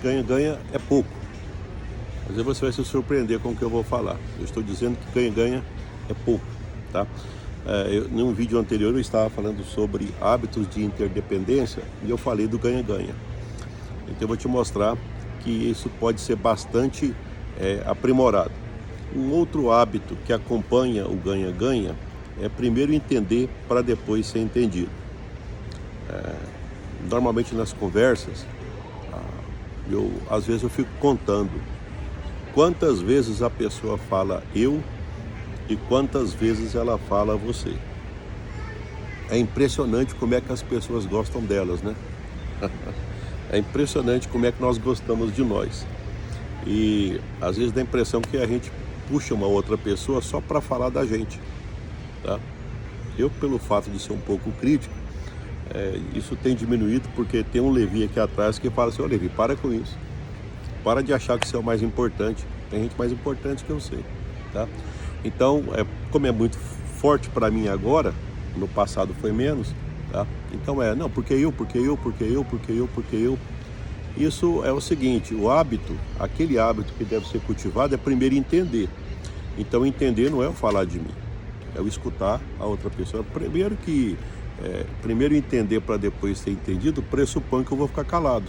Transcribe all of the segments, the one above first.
ganha-ganha é pouco. Mas aí você vai se surpreender com o que eu vou falar. Eu estou dizendo que ganha-ganha é pouco, tá? Em um vídeo anterior eu estava falando sobre hábitos de interdependência e eu falei do ganha-ganha. Então eu vou te mostrar que isso pode ser bastante aprimorado. Um outro hábito que acompanha o ganha-ganha é primeiro entender para depois ser entendido. Normalmente nas conversas, às vezes eu fico contando quantas vezes a pessoa fala eu e quantas vezes ela fala você. É impressionante como é que as pessoas gostam delas, né? É impressionante como é que nós gostamos de nós. E às vezes dá a impressão que a gente puxa uma outra pessoa só para falar da gente, tá? Eu, pelo fato de ser um pouco crítico, isso tem diminuído, porque tem um Levi aqui atrás que fala assim: ô Levi, para com isso. Para de achar que você é o mais importante. Tem gente mais importante que eu sei, tá? Então, como é muito forte para mim agora, no passado foi menos, tá? Então não, porque eu. Isso é o seguinte: o hábito, aquele hábito que deve ser cultivado é primeiro entender. Então entender não é o falar de mim, é o escutar a outra pessoa. Primeiro entender para depois ser entendido pressupõe que eu vou ficar calado.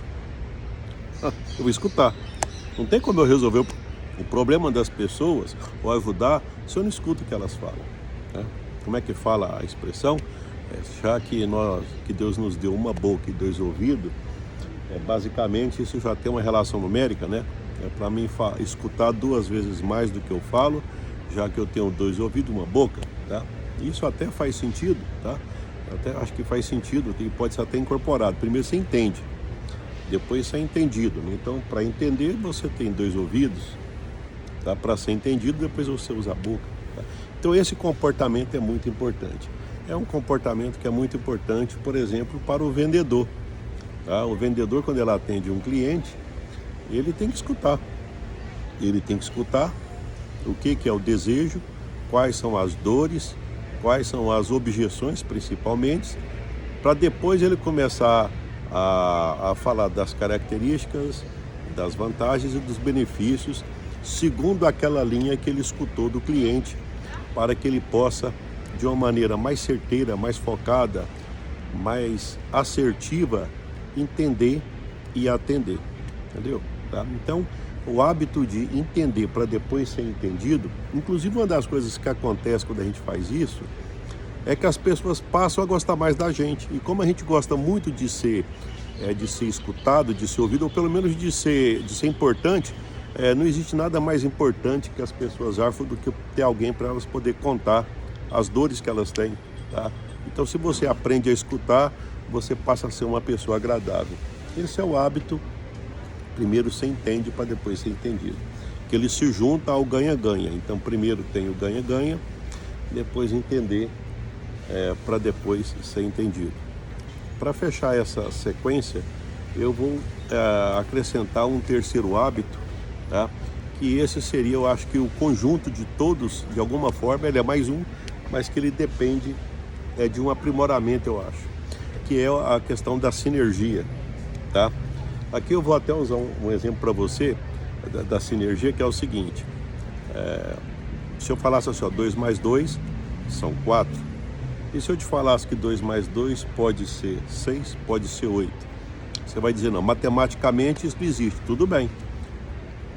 Eu vou escutar. Não tem como eu resolver o problema das pessoas ou ajudar se eu não escuto o que elas falam, né? Como é que fala a expressão? Já que Deus nos deu uma boca e 2 ouvidos, basicamente isso já tem uma relação numérica, né? Para mim escutar 2 vezes mais do que eu falo, já que eu tenho 2 ouvidos, uma boca, tá? Isso até faz sentido, tá? Até acho que faz sentido e pode ser até incorporado. Primeiro você entende, depois você é entendido, né? Então, para entender, você tem 2 ouvidos, tá? Para ser entendido, depois você usa a boca, tá? Então esse comportamento é muito importante. É um comportamento que é muito importante, por exemplo, para o vendedor, tá? O vendedor, quando ele atende um cliente, ele tem que escutar. Ele tem que escutar o que é o desejo, quais são as dores, quais são as objeções, principalmente, para depois ele começar a falar das características, das vantagens e dos benefícios, segundo aquela linha que ele escutou do cliente, para que ele possa, de uma maneira mais certeira, mais focada, mais assertiva, entender e atender, entendeu? Tá? Então, o hábito de entender para depois ser entendido, inclusive uma das coisas que acontece quando a gente faz isso, é que as pessoas passam a gostar mais da gente. E como a gente gosta muito de ser escutado, de ser ouvido, ou pelo menos de ser importante, não existe nada mais importante que as pessoas acham do que ter alguém para elas poder contar as dores que elas têm, tá? Então, se você aprende a escutar, você passa a ser uma pessoa agradável. Esse é o hábito. Primeiro você entende para depois ser entendido, que ele se junta ao ganha-ganha. Então primeiro tem o ganha-ganha, depois entender para depois ser entendido. Para fechar essa sequência, eu vou acrescentar um terceiro hábito, tá? Que esse seria, eu acho que o conjunto de todos, de alguma forma, ele é mais um, mas que ele depende de um aprimoramento, eu acho, que é a questão da sinergia, tá? Aqui eu vou até usar um exemplo para você da sinergia, que é o seguinte: se eu falasse assim, 2 mais 2 são 4, e se eu te falasse que 2 mais 2 pode ser 6, pode ser 8, você vai dizer: não, matematicamente isso não existe. Tudo bem,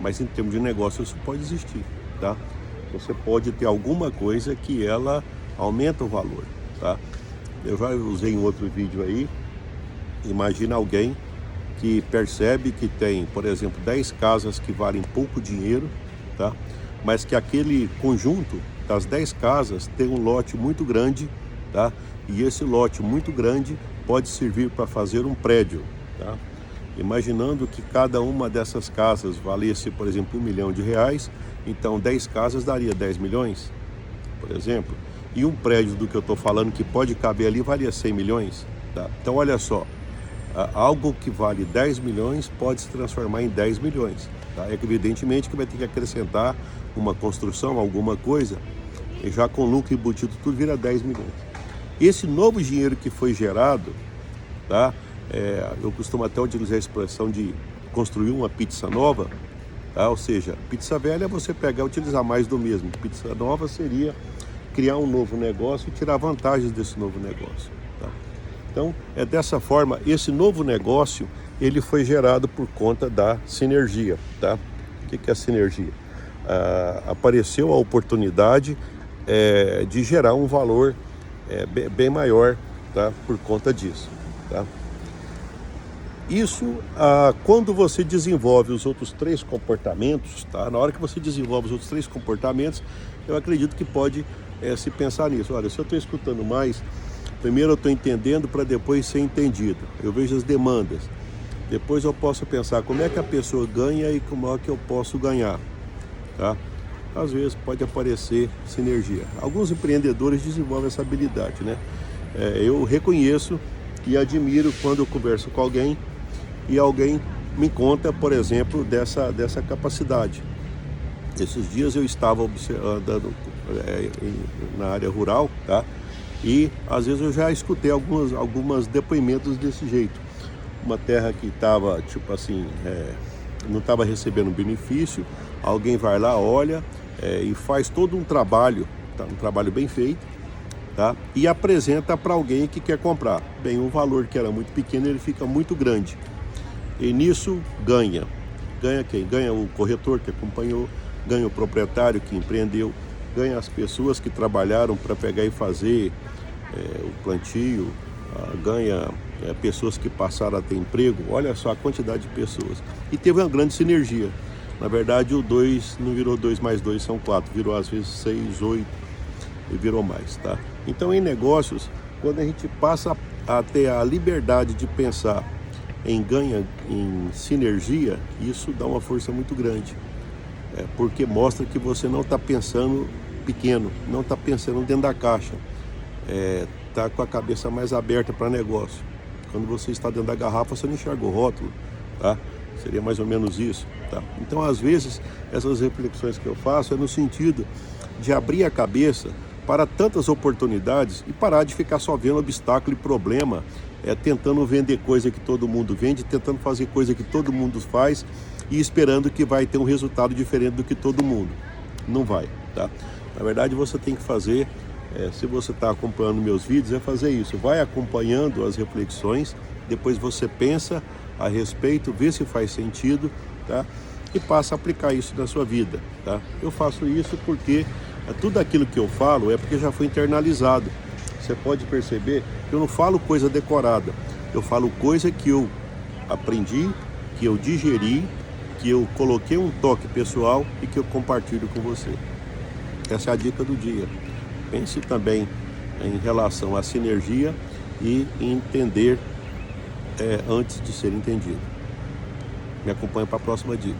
mas em termos de negócio isso pode existir, tá? Você pode ter alguma coisa que ela aumenta o valor, tá? Eu já usei em outro vídeo aí. Imagina alguém que percebe que tem, por exemplo, 10 casas que valem pouco dinheiro, tá? Mas que aquele conjunto das 10 casas tem um lote muito grande, tá? E esse lote muito grande pode servir para fazer um prédio, tá? Imaginando que cada uma dessas casas valesse, por exemplo, R$1 milhão, então 10 casas daria 10 milhões, por exemplo. E um prédio do que eu estou falando que pode caber ali valia 100 milhões, tá? Então olha só, algo que vale 10 milhões pode se transformar em 10 milhões, tá? Evidentemente que vai ter que acrescentar uma construção, alguma coisa, e já com lucro embutido tudo vira 10 milhões. Esse novo dinheiro que foi gerado, tá? Eu costumo até utilizar a expressão de construir uma pizza nova, tá? Ou seja, pizza velha é você pegar e utilizar mais do mesmo. Pizza nova seria criar um novo negócio e tirar vantagens desse novo negócio, tá? Então, é dessa forma, esse novo negócio, ele foi gerado por conta da sinergia, tá? O que é a sinergia? Apareceu a oportunidade de gerar um valor bem maior, tá? Por conta disso, tá? Isso, quando você desenvolve os outros 3 comportamentos, tá? Na hora que você desenvolve os outros 3 comportamentos, eu acredito que pode se pensar nisso. Olha, se eu estou escutando mais, primeiro eu estou entendendo para depois ser entendido. Eu vejo as demandas. Depois eu posso pensar como é que a pessoa ganha e como é que eu posso ganhar, tá? Às vezes pode aparecer sinergia. Alguns empreendedores desenvolvem essa habilidade, né? Eu reconheço e admiro quando eu converso com alguém e alguém me conta, por exemplo, dessa capacidade. Esses dias eu estava andando na área rural, tá? E às vezes eu já escutei algumas depoimentos desse jeito. Uma terra que estava, tipo assim, não estava recebendo benefício, alguém vai lá, olha e faz todo um trabalho, tá? Um trabalho bem feito, tá? E apresenta para alguém que quer comprar. Bem, o valor que era muito pequeno, ele fica muito grande. E nisso ganha. Ganha quem? Ganha o corretor que acompanhou, ganha o proprietário que empreendeu, ganha as pessoas que trabalharam para pegar e fazer o plantio, ganha pessoas que passaram a ter emprego. Olha só a quantidade de pessoas. E teve uma grande sinergia. Na verdade, o 2 não virou 2 mais 2 são 4, virou às vezes 6, 8 e virou mais, tá? Então, em negócios, quando a gente passa a ter a liberdade de pensar em ganha, em sinergia, isso dá uma força muito grande, porque mostra que você não está pensando pequeno, não está pensando dentro da caixa, está com a cabeça mais aberta para negócio. Quando você está dentro da garrafa, você não enxerga o rótulo, tá? Seria mais ou menos isso, tá? Então, às vezes, essas reflexões que eu faço é no sentido de abrir a cabeça para tantas oportunidades e parar de ficar só vendo obstáculo e problema, tentando vender coisa que todo mundo vende, tentando fazer coisa que todo mundo faz e esperando que vai ter um resultado diferente do que todo mundo. Não vai, tá? Na verdade, você tem que fazer, se você está acompanhando meus vídeos, é fazer isso. Vai acompanhando as reflexões, depois você pensa a respeito, vê se faz sentido, tá? E passa a aplicar isso na sua vida, tá? Eu faço isso porque tudo aquilo que eu falo é porque já foi internalizado. Você pode perceber que eu não falo coisa decorada, eu falo coisa que eu aprendi, que eu digeri, que eu coloquei um toque pessoal e que eu compartilho com você. Essa é a dica do dia. Pense também em relação à sinergia e em entender antes de ser entendido. Me acompanhe para a próxima dica.